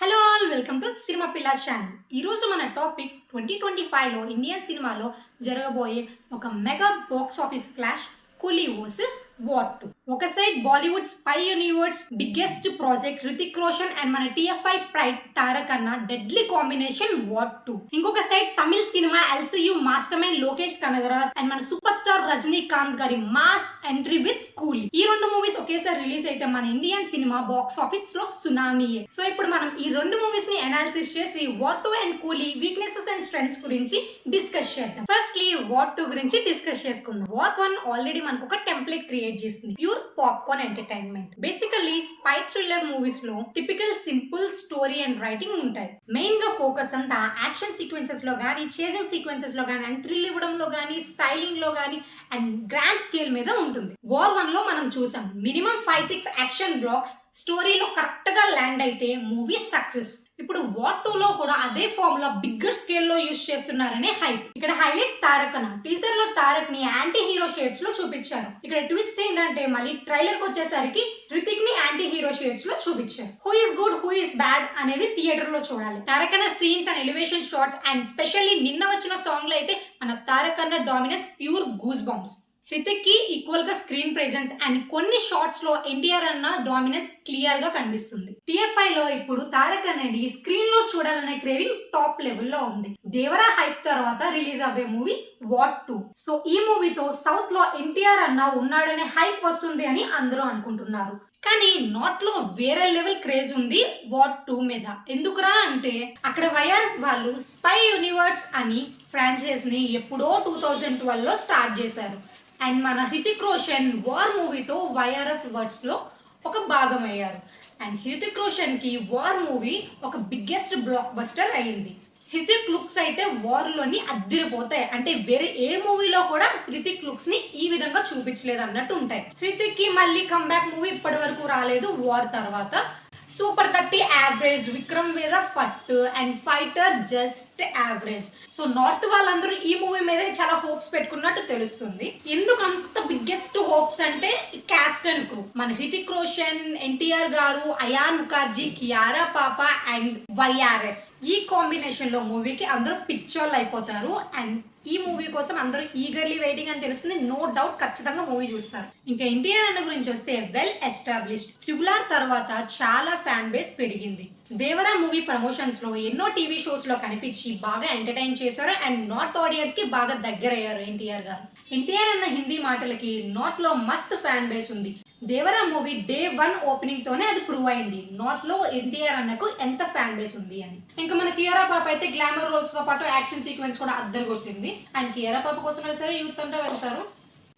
Hello all welcome to cinema పిల్లా channel. ఈరోజు మన టాపిక్ 2025లో ఇండియన్ సినిమాలో జరగబోయే ఒక మెగా బాక్స్ ఆఫీస్ క్లాష్ కూలీ వర్సెస్ వార్ 2. ఒక side Bollywood spy universe biggest project Hrithik Roshan and మన టిఎఫ్ఐ ప్రైడ్ తారక్ అన్న డెడ్లీ కాంబినేషన్ వార్ 2. ఇంకొక side Tamil cinema LCU master mind Lokesh Kanagaraj and మన సూపర్ స్టార్ రజనీకాంత్ గారి మాస్ ఎంట్రీ విత్ కూలీ. ఈ రెండు మూవీస్ ఒకేసారి రిలీజ్ అయితే మన ఇండియన్ సినిమా బాక్స్ ఆఫీస్ లో సునామీయే. సో ఇప్పుడు మనం ఈ రెండు మూవీస్ ని అనాలిసిస్ చేసి War 2 and Coolie weaknesses and strengths గురించి డిస్కస్ చేద్దాం. ఫస్ట్లీ వార్ 2 గురించి డిస్కస్ చేసుకుందాం. వార్ 1 ఆల్రెడీ మనకు ఒక టెంప్లెట్ క్రియేట్ చేసింది, pure popcorn entertainment. Basically spy thriller movies లో typical simple story and writing ఉంటాయి. మెయిన్ గా ఫోకస్ అంతా యాక్షన్ సీక్వెన్సెస్ లో గానీ, చేసింగ్ సీక్వెన్సెస్ లో గానీ, అండ్ థ్రిల్ ఇవ్వడంలో గానీ, స్టైలింగ్ లో గానీ అండ్ గ్రాండ్ స్కేల్ మీద ఉంటుంది. వార్ 1 లో మనం చూసాం మినిమం 5-6 యాక్షన్ బ్లాక్స్ స్టోరీలో కరెక్ట్ గా ల్యాండ్ అయితే మూవీ సక్సెస్. ఇప్పుడు వార్ 2 లో కూడా అదే ఫార్ములా బిగ్గర్ స్కేల్ లో యూజ్ చేస్తున్నారనే హైప్. ఇక్కడ హైలైట్ తారక్ అన్న. టీజర్ లో తారక్ ని యాంటీ హీరో షేడ్స్ లో చూపించారు. ఇక్కడ ట్విస్ట్ ఏంటంటే మళ్ళీ ట్రైలర్ కి వచ్చేసరికి హృతిక్ ని యాంటీ హీరో షేడ్స్ లో చూపించారు. Who is good who is bad అనేది థియేటర్ లో చూడాలి. తారక్ అన్న scenes and elevation shots and specially నిన్న వచ్చిన సాంగ్ లో అయితే మన తారక్ అన్న dominance pure goose bumps. Hrithik కి ఈక్వల్ గా స్క్రీన్ ప్రెజెన్స్ అండ్ కొన్ని షార్ట్స్ లో ఎన్టీఆర్ అన్న డామినెన్స్ క్లియర్ గా కనిపిస్తుంది. టిఎఫ్ఐ లో ఇప్పుడు తారక్ అనేది స్క్రీన్ లో చూడాలనే క్రేవింగ్ టాప్ లెవెల్లో ఉంది. దేవరా హైప్ తర్వాత రిలీజ్ అవ్వే మూవీ వార్ 2. సో ఈ మూవీతో సౌత్ లో ఎన్టీఆర్ అన్న ఉన్నాడనే హైప్ వస్తుంది అని అందరూ అనుకుంటున్నారు. కానీ నార్త్ లో వేరే లెవెల్ క్రేజ్ ఉంది వార్ 2 మీద. ఎందుకురా అంటే అక్కడ వైఆర్ఎఫ్ వాళ్ళు స్పై యూనివర్స్ అని ఫ్రాంచైజ్ ని ఎప్పుడో 2012 లో స్టార్ట్ చేశారు. అండ్ మన హృతిక్ రోషన్ వార్ మూవీతో వైఆర్ఎఫ్ వర్డ్స్ లో ఒక భాగం అయ్యారు. అండ్ హృతిక్ రోషన్ కి వార్ మూవీ ఒక బిగ్గెస్ట్ బ్లాక్ బస్టర్ అయింది. హృతిక్ లుక్స్ అయితే వార్ లోని అద్దరిపోతాయి. అంటే వేరే ఏ మూవీలో కూడా హృతిక్ లుక్స్ ని ఈ విధంగా చూపించలేదు అన్నట్టు ఉంటాయి. హృతిక్ కి మళ్ళీ కంబ్యాక్ మూవీ ఇప్పటి వరకు రాలేదు వార్ తర్వాత. సూపర్ 30 యావరేజ్, విక్రమ్ వేద ఫట్ and fighter just average. So north వాళ్ళందరూ ఈ మూవీ మీద చాలా హోప్స్ పెట్టుకున్నట్టు తెలుస్తుంది. ఎందుకు అంత బిగ్గెస్ట్ హోప్స్ అంటే కాస్ట్ అండ్ క్రూ. మన హృతిక్ రోషన్, ఎన్టీఆర్ గారు, అయాన్ ముఖర్జీ, కియారా పాప అండ్ వైఆర్ఎఫ్ ఈ కాంబినేషన్ లో మూవీకి అందరూ పిక్చర్లు అయిపోతారు. అండ్ ఈ మూవీ కోసం అందరూ ఈగర్లీ వెయిటింగ్ అని తెలుస్తుంది. నో డౌట్ ఖచ్చితంగా మూవీ చూస్తారు. ఇంకా ఎన్టీఆర్ అన్న గురించి వస్తే వెల్ ఎస్టాబ్లిష్డ్. ట్రిబుల్ తర్వాత చాలా ఫ్యాన్ బేస్ పెరిగింది. దేవరా మూవీ ప్రమోషన్స్ లో ఎన్నో టీవీ షోస్ లో కనిపించి బాగా ఎంటర్టైన్ చేశారు. అండ్ నార్త్ ఆడియన్స్ కి బాగా దగ్గర అయ్యారు ఎన్టీఆర్ గారు. ఎన్టీఆర్ అన్న హిందీ మాటలకి నార్త్ లో మస్త్ ఫ్యాన్ బేస్ ఉంది. దేవరా మూవీ డే 1 ఓపెనింగ్ తోనే అది ప్రూవ్ అయింది నార్త్ లో ఎన్టీఆర్ అన్నకు ఎంత ఫ్యాన్ బేస్ ఉంది అని. ఇంకా మన కియారా పాప అయితే గ్లామర్ రోల్స్ తో పాటు యాక్షన్ సీక్వెన్స్ కూడా అద్దరు కొట్టింది. అండ్ కియారా పాప కోసం సరే యూత్ అంతా వెళ్తారు.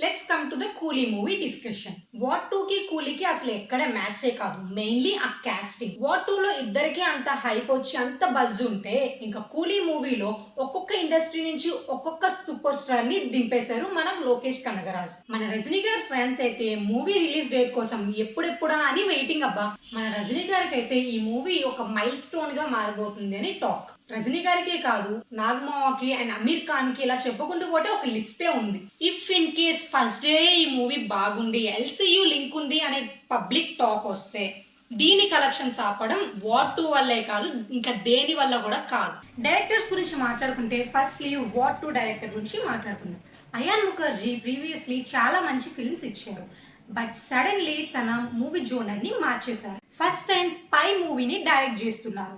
లెట్స్ కమ్ టు ద కూలీ మూవీ డిస్కషన్. వార్ 2 కి కూలీకి అసలు ఎక్కడ మ్యాచే కాదు. మెయిన్లీ ఆ కాస్టింగ్. వార్ 2 లో ఇద్దరికి అంత హైప్ వచ్చి అంత బజ్ ఉంటే ఇంకా కూలీ మూవీలో ఒక్కొక్క ఇండస్ట్రీ నుంచి ఒక్కొక్క సూపర్ స్టార్ ని దింపేశారు మన లోకేష్ కనగరాజ్. మన రజనీ గారి ఫ్యాన్స్ అయితే మూవీ రిలీజ్ డేట్ కోసం ఎప్పుడెప్పుడా అని వెయిటింగ్. అబ్బా మన రజనీ గారికి అయితే ఈ మూవీ ఒక మైల్ స్టోన్ గా మారబోతుంది అని టాక్. రజనీ గారికే కాదు, నాగమావకి అండ్ అమీర్ ఖాన్ కి ఇలా చెప్పుకుంటూ పోతే ఒక లిస్టే ఉంది. If in case first day ఈ మూవీ బాగుండి ఎల్సియు లింక్ ఉంది అనే పబ్లిక్ టాక్ వస్తే దీని కలెక్షన్స్ ఆపడం వార్ 2 వల్లే కాదు, ఇంకా దేని వల్ల కూడా కాదు. డైరెక్టర్స్ గురించి మాట్లాడుకుంటే ఫస్ట్లీ వార్ 2 డైరెక్టర్ గురించి మాట్లాడుకుందాం. అయాన్ ముఖర్జీ ప్రీవియస్లీ చాలా మంచి ఫిల్మ్స్ ఇచ్చారు. బట్ సడన్లీ తన మూవీ జోనర్ ని మార్చేశారు. ఫస్ట్ టైం స్పై మూవీని డైరెక్ట్ చేస్తున్నారు.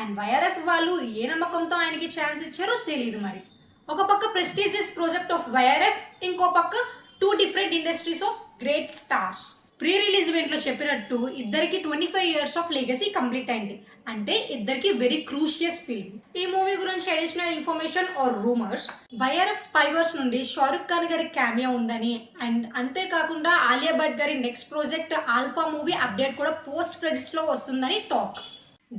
అండ్ వైఆర్ఎఫ్ వాళ్ళు ఏ నమ్మకంతో ఆయనకి ఛాన్స్ ఇచ్చారో తెలియదు. మరి ఒక పక్క ప్రెస్టీజియస్ ప్రాజెక్ట్ ఆఫ్ వైఆర్ఎఫ్, ఇంకో పక్క 2 different industries of great stars. Pre release event లో చెప్పినట్టు ఇద్దరికి 25 years ఆఫ్ లెగసీ కంప్లీట్ అయింది. అంటే ఇద్దరికి వెరీ క్రూషియస్ ఫిల్మ్. ఈ మూవీ గురించి additional information or rumours, YRF spyverse నుండి షారుఖ్ ఖాన్ గారి క్యామియో ఉందని అండ్ అంతేకాకుండా ఆలియా భట్ గారి next project alpha movie update కూడా పోస్ట్ క్రెడిట్స్ లో వస్తుందని టాక్.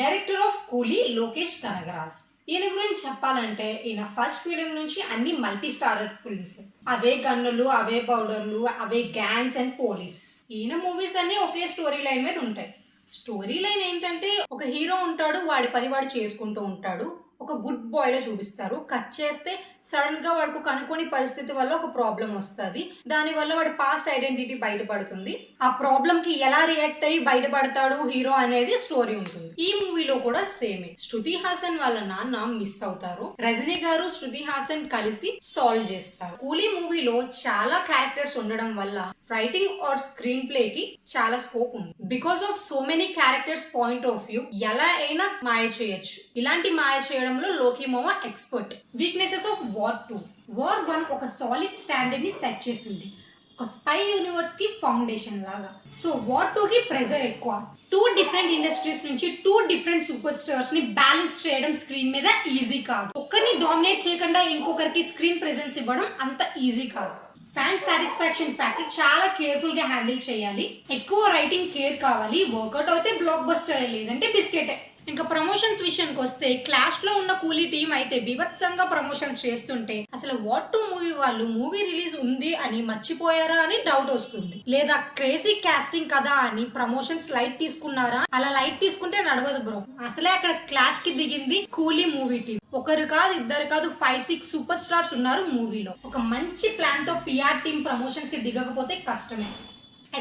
డైరెక్టర్ ఆఫ్ కూలీ లోకేష్ కనగరాజ్. ఈయన గురించి చెప్పాలంటే ఈయన ఫస్ట్ ఫిలిం నుంచి అన్ని మల్టీ స్టారర్ ఫిల్మ్స్. అవే గన్నులు, అవే పౌడర్లు, అవే గ్యాంగ్స్ అండ్ పోలీస్. ఈయన మూవీస్ అన్ని ఒకే స్టోరీ లైన్ మీద ఉంటాయి. స్టోరీ లైన్ ఏంటంటే ఒక హీరో ఉంటాడు, వాడి పని వాడు చేసుకుంటూ ఉంటాడు. ఒక గుడ్ బాయ్ లో చూపిస్తారు. కట్ చేస్తే సడన్ గా వాడికి కనుక్కొని పరిస్థితి వల్ల ఒక ప్రాబ్లం వస్తుంది. దాని వల్ల వాడి పాస్ట్ ఐడెంటిటీ బయటపడుతుంది. ఆ ప్రాబ్లం కి ఎలా రియాక్ట్ అయ్యి బయటపడతాడు హీరో అనేది స్టోరీ ఉంటుంది. ఈ మూవీలో కూడా సేమే. శృతి హాసన్ వాళ్ళ నాన్న మిస్ అవుతారు. రజనీ గారు శృతి హాసన్ కలిసి సాల్వ్ చేస్తారు. కూలీ మూవీలో చాలా క్యారెక్టర్స్ ఉండడం వల్ల రైటింగ్ ఆర్ స్క్రీన్ ప్లే కి చాలా స్కోప్ ఉంది. Because of so many characters point of view ఎలా అయినా మాయ చేయొచ్చు. ఇలాంటి మాయ చేయడంలో లోకి మామ expert. Weaknesses of war 2. War 1 ఒక సాలిడ్ స్టాండర్డ్ ని సెట్ చేసింది, ఒక స్పై యూనివర్స్ కి ఫౌండేషన్ లాగా. సో వార్ 2 కి ప్రెజర్ ఎక్కువ. 2 డిఫరెంట్ ఇండస్ట్రీస్ నుంచి 2 డిఫరెంట్ సూపర్ స్టార్స్ ని బ్యాలెన్స్ చేయడం స్క్రీన్ మీద ఈజీ కాదు. ఒక్కరిని డామినేట్ చేయకుండా ఇంకొకరికి స్క్రీన్ ప్రెజెన్స్ ఇవ్వడం అంత ఈజీ కాదు. ఫ్యాన్ సాటిస్ఫాక్షన్ ఫ్యాక్టర్ చాలా కేర్ఫుల్ గా హ్యాండిల్ చేయాలి. ఎక్కువ రైటింగ్ కేర్ కావాలి. వర్కౌట్ అయితే బ్లాక్ బస్టర్, లేదంటే బిస్కెటే. ఇంకా ప్రమోషన్స్ విషయానికి వస్తే క్లాష్ లో ఉన్న కూలీ టీం అయితే బీభత్సంగా ప్రమోషన్స్ చేస్తుంటే అసలు వార్ 2 మూవీ వాళ్ళు మూవీ రిలీజ్ ఉంది అని మర్చిపోయారా అని డౌట్ వస్తుంది. లేదా క్రేజీ కాస్టింగ్ కదా అని ప్రమోషన్స్ లైట్ తీసుకున్నారా? అలా లైట్ తీసుకుంటే నడవదు బ్రో. అసలే అక్కడ క్లాష్ కి దిగింది కూలీ మూవీ టీం. ఒకరు కాదు, ఇద్దరు కాదు, 5-6 సూపర్ స్టార్స్ ఉన్నారు మూవీలో. ఒక మంచి ప్లాన్ తో పిఆర్ టీం ప్రమోషన్స్ కి దిగకపోతే కష్టమే,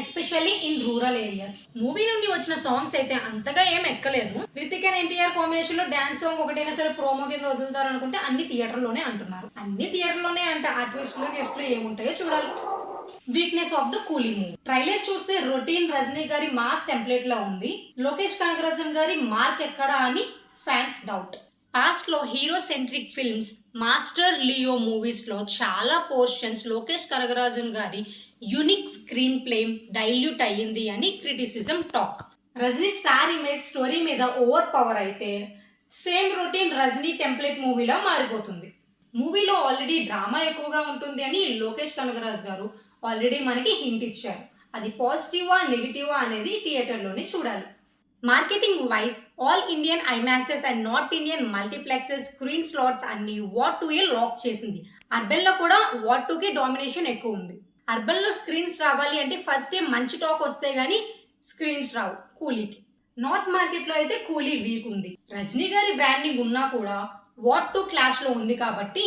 especially in rural areas. Movie నుండి వచ్చిన సాంగ్స్ అయితే అంతగా ఏం ఎక్కలేదు. రితిక్ అండ్ ఎన్టీఆర్ కాంబినేషన్ లో డాన్స్ సాంగ్ ఒకటైనా సరే ప్రోమో కింద వదులుతారు అనుకుంటే అన్ని థియేటర్ లోనే అంటున్నారు. అన్ని థియేటర్ లోనే అంటే ఆ ట్విస్ట్లు గెస్ట్లు ఏముంటాయో చూడాలి. వీక్నెస్ ఆఫ్ ద కూలీ మూవీ. ట్రైలర్ చూస్తే రొటీన్ రజనీ గారి మాస్ టెంప్లెట్ లో ఉంది. లోకేష్ కనగరాజన్ గారి మార్క్ ఎక్కడా అని ఫ్యాన్స్ డౌట్. పాస్ట్ లో hero centric films master Leo movies లో చాలా పోర్షన్స్ లోకేష్ కనగరాజన్ గారి యూనిక్ స్క్రీన్ ప్లే డైల్యూట్ అయ్యింది అని criticism talk. Rajini star image story మీద ఓవర్ పవర్ అయితే సేమ్ రొటీన్ రజనీ టెంప్లెట్ మూవీలా మారిపోతుంది. మూవీలో ఆల్రెడీ డ్రామా ఎక్కువగా ఉంటుంది అని లోకేష్ కనగరాజ్ గారు ఆల్రెడీ మనకి హింట్ ఇచ్చారు. అది పాజిటివా నెగిటివా అనేది థియేటర్లోనే చూడాలి. Marketing wise all Indian IMAXes and North Indian multiplexes screen slots అన్ని వార్ 2 లాక్ చేసింది. అర్బన్ లో కూడా వార్ 2 కి డామినేషన్ ఎక్కువ ఉంది. అర్బన్ లో స్క్రీన్స్ రావాలి అంటే ఫస్ట్ డే మంచి టాక్ వస్తే గానీ స్క్రీన్స్ రావు కూలీకి. నార్త్ మార్కెట్ లో అయితే కూలీ వీక్ ఉంది. రజనీ గారి బ్రాండింగ్ ఉన్నా కూడా వార్ 2 క్లాష్ లో ఉంది కాబట్టి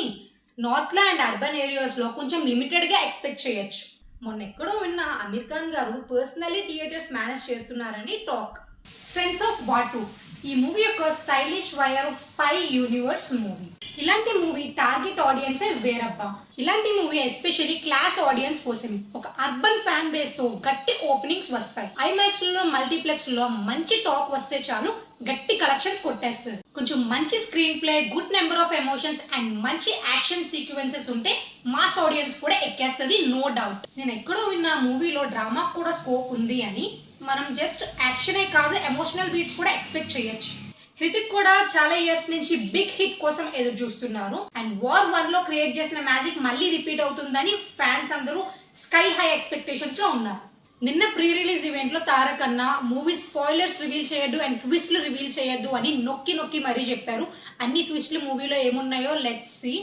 నార్త్ లో అండ్ అర్బన్ ఏరియాస్ లో కొంచెం లిమిటెడ్ గా ఎక్స్పెక్ట్ చేయొచ్చు. మొన్న ఎక్కడో విన్న అమీర్ ఖాన్ గారు పర్సనలీ థియేటర్స్ మేనేజ్ చేస్తున్నారని టాక్. Strengths of war 2. ఈ మూవీ యొక్క stylish wire of spy universe movie. ఇలాంటి మూవీ టార్గెట్ ఆడియన్స్ వేరబ్బా. ఇలాంటి మూవీ ఎస్పెషల్లీ క్లాస్ ఆడియన్స్ కోసమే. ఒక అర్బన్ ఫ్యాన్ బేస్ తో గట్టి ఓపెనింగ్స్ వస్తాయి. ఐమాక్స్ లో మల్టీప్లెక్స్ లో మంచి టాక్ వస్తే చాలు గట్టి కలెక్షన్స్ కొట్టేస్తారు. కొంచెం మంచి screen play, good number of emotions and మంచి యాక్షన్ సీక్వెన్సెస్ ఉంటే మాస్ ఆడియన్స్ కూడా ఎక్కేస్తుంది, నో డౌట్. నేను ఎక్కడో విన్న మూవీలో డ్రామా కూడా స్కోప్ ఉంది అని. మనం జస్ట్ యాక్షనే కాదు ఎమోషనల్ బీట్స్ కూడా ఎక్స్పెక్ట్ చేయొచ్చు. హృతిక్ కూడా చాలా ఇయర్స్ నుంచి బిగ్ హిట్ కోసం ఎదురు చూస్తున్నారు. అండ్ వార్ 1 లో క్రియేట్ చేసిన మ్యాజిక్ మళ్ళీ రిపీట్ అవుతుందని ఫ్యాన్స్ అందరూ స్కై హై ఎక్స్పెక్టేషన్స్ లో ఉన్నారు. నిన్న ప్రీ రిలీజ్ ఈవెంట్ లో తారక్ అన్న మూవీ స్పాయిలర్స్ రివీల్ చేయొద్దు అండ్ ట్విస్ట్లు రివీల్ చేయొద్దు అని నొక్కి మరీ చెప్పారు. అన్ని ట్విస్ట్లు మూవీలో ఏమున్నాయో లెట్స్ సీ.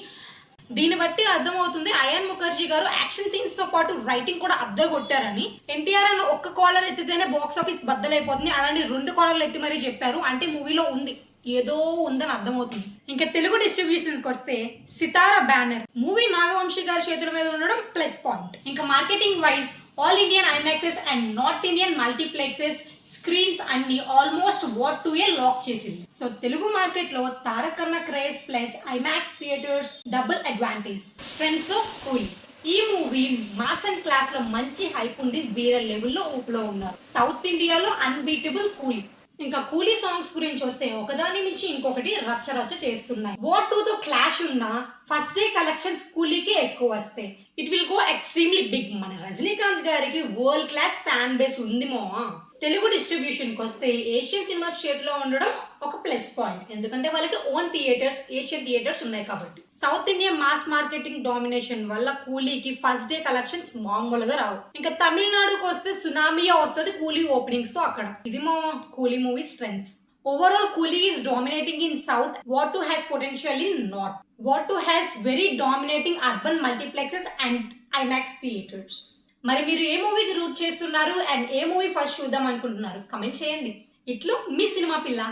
దీన్ని బట్టి అర్థమవుతుంది అయాన్ ముఖర్జీ గారు యాక్షన్ సీన్స్ తో పాటు రైటింగ్ కూడా అద్దరు కొట్టారని. ఎన్టీఆర్ అని ఒక్క కాలర్ ఎత్తితేనే బాక్స్ ఆఫీస్ బద్దలైపోతుంది, అలాంటి 2 కాలర్లు ఎత్తి మరీ చెప్పారు అంటే మూవీలో ఉంది, ఏదో ఉందని అర్థమవుతుంది. ఇంకా తెలుగు డిస్ట్రిబ్యూషన్స్ కి వస్తే సితారా బ్యానర్ మూవీ నాగవంశీ గారి చేతుల మీద ఉండడం ప్లస్ పాయింట్. ఇంకా marketing wise all Indian IMAXes and North Indian multiplexes screens అన్ని ఆల్మోస్ట్ వార్ 2 లాక్ చేసింది. సో తెలుగు మార్కెట్ లో తారక్ అన్న craze plus IMAX theatres double advantage. Strengths of Coolie. ఈ మూవీ మాస్ అండ్ క్లాస్ లో మంచి హైప్ ఉండి వేరే లెవెల్లో ఊపులో ఉన్నారు. సౌత్ ఇండియాలో అన్బీటబుల్ కూలీ. ఇంకా కూలీ సాంగ్స్ గురించి వస్తే ఒకదాని నుంచి ఇంకొకటి రచ్చ చేస్తున్నాయి. వార్ 2 తో క్లాష్ ఉన్న ఫస్ట్ డే కలెక్షన్స్ కూలీకి ఎక్కువ వస్తాయి. It will go extremely big. మన రజనీకాంత్ గారికి వరల్డ్ క్లాస్ ఫ్యాన్ బేస్ ఉందిమో. తెలుగు డిస్ట్రిబ్యూషన్ కి వస్తే ఏషియన్ సినిమాస్ చేతిలో ఉండడం ఒక ప్లస్ పాయింట్. ఎందుకంటే వాళ్ళకి ఓన్ థియేటర్స్, ఏషియన్ థియేటర్స్ ఉన్నాయి కాబట్టి. South India mass marketing domination వల్ల కూలీకి ఫస్ట్ డే కలెక్షన్స్ మామూలుగా రావు. ఇంకా తమిళనాడుకి వస్తే సునామీయా వస్తుంది కూలీ ఓపెనింగ్స్ తో అక్కడ. ఇది మా కూలీ movie strengths. Overall, Coolie is dominating in South. War 2 has potential in North. War 2 has very dominating urban multiplexes and IMAX theaters. మరి మీరు ఏ మూవీకి రూట్ చేస్తున్నారు అండ్ ఏ మూవీ ఫస్ట్ చూద్దాం అనుకుంటున్నారు? కమెంట్ చేయండి. ఇట్లు మీ సినిమా పిల్ల.